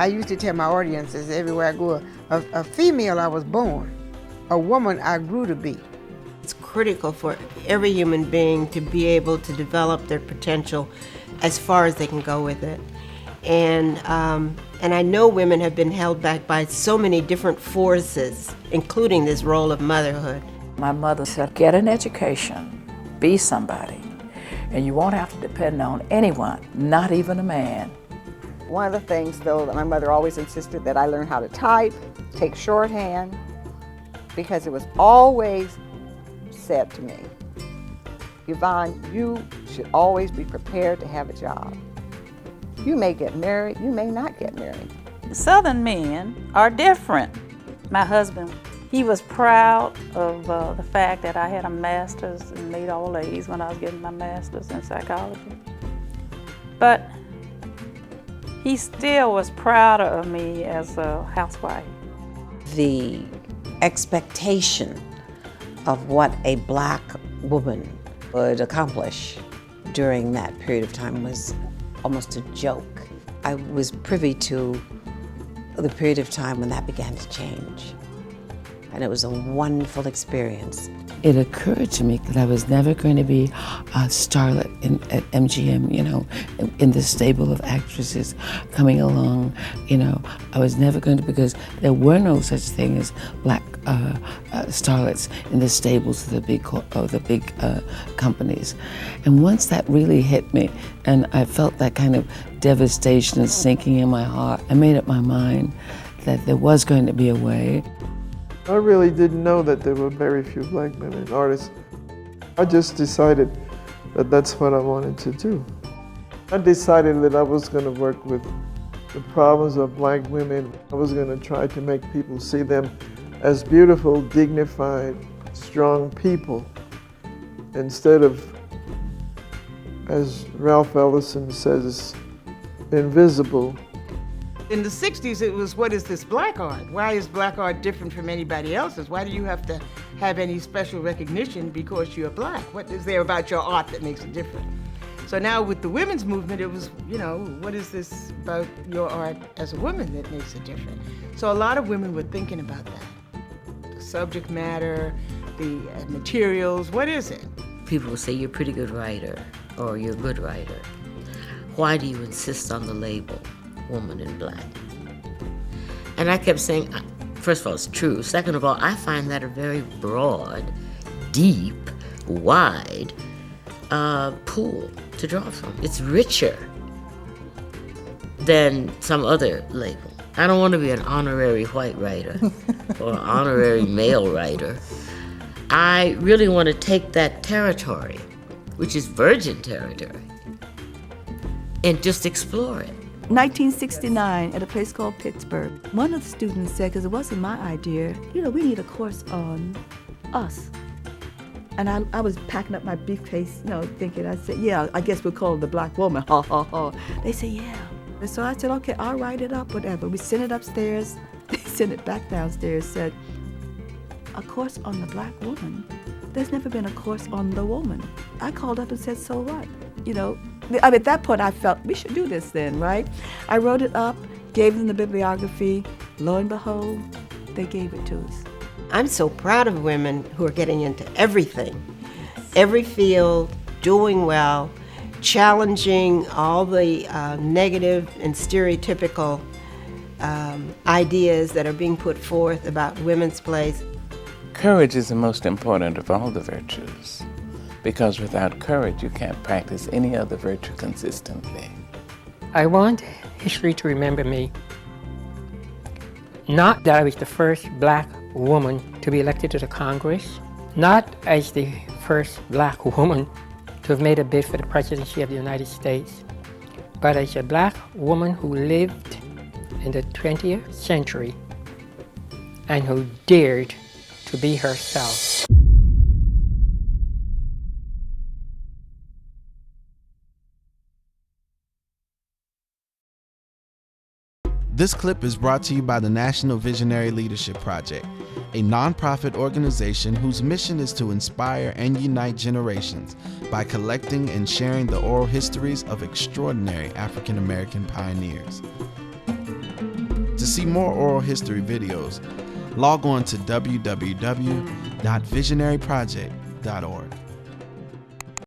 I used to tell my audiences everywhere I go, a female I was born, a woman I grew to be. It's critical for every human being to be able to develop their potential as far as they can go with it. And I know women have been held back by so many different forces, including this role of motherhood. My mother said, get an education, be somebody, and you won't have to depend on anyone, not even a man. One of the things, though, that my mother always insisted that I learn how to type, take shorthand, because it was always said to me, Yvonne, you should always be prepared to have a job. You may get married, you may not get married. Southern men are different. My husband, he was proud of the fact that I had a master's in late old age when I was getting my master's in psychology. But he still was prouder of me as a housewife. The expectation of what a black woman would accomplish during that period of time was almost a joke. I was privy to the period of time when that began to change, and it was a wonderful experience. It occurred to me that I was never going to be a starlet at MGM, in the stable of actresses coming along, I was never going to, because there were no such thing as black starlets in the stables of the big companies. And once that really hit me, and I felt that kind of devastation and sinking in my heart, I made up my mind that there was going to be a way. I really didn't know that there were very few black women artists. I just decided that that's what I wanted to do. I decided that I was going to work with the problems of black women. I was going to try to make people see them as beautiful, dignified, strong people, instead of, as Ralph Ellison says, invisible. In the 60s, it was, what is this black art? Why is black art different from anybody else's? Why do you have to have any special recognition because you're black? What is there about your art that makes it different? So now with the women's movement, it was, what is this about your art as a woman that makes it different? So a lot of women were thinking about that. The subject matter, the materials, what is it? People will say you're a pretty good writer or you're a good writer. Why do you insist on the label? Woman in black. And I kept saying, first of all, it's true. Second of all, I find that a very broad, deep, wide pool to draw from. It's richer than some other label. I don't want to be an honorary white writer or an honorary male writer. I really want to take that territory, which is virgin territory, and just explore it. 1969 at a place called Pittsburgh. One of the students said, because it wasn't my idea, we need a course on us. And I was packing up my briefcase, thinking, I said, yeah, I guess we'll call it the black woman, ha, ha, ha. They said, yeah. And so I said, okay, I'll write it up, whatever. We sent it upstairs, they sent it back downstairs, said, a course on the black woman? There's never been a course on the woman. I called up and said, so what? At that point, I felt we should do this then, right? I wrote it up, gave them the bibliography. Lo and behold, they gave it to us. I'm so proud of women who are getting into everything, every field, doing well, challenging all the negative and stereotypical ideas that are being put forth about women's place. Courage is the most important of all the virtues, because without courage, you can't practice any other virtue consistently. I want history to remember me, not that I was the first black woman to be elected to the Congress, not as the first black woman to have made a bid for the presidency of the United States, but as a black woman who lived in the 20th century and who dared to be herself. This clip is brought to you by the National Visionary Leadership Project, a nonprofit organization whose mission is to inspire and unite generations by collecting and sharing the oral histories of extraordinary African American pioneers. see more oral history videos, log on to www.visionaryproject.org.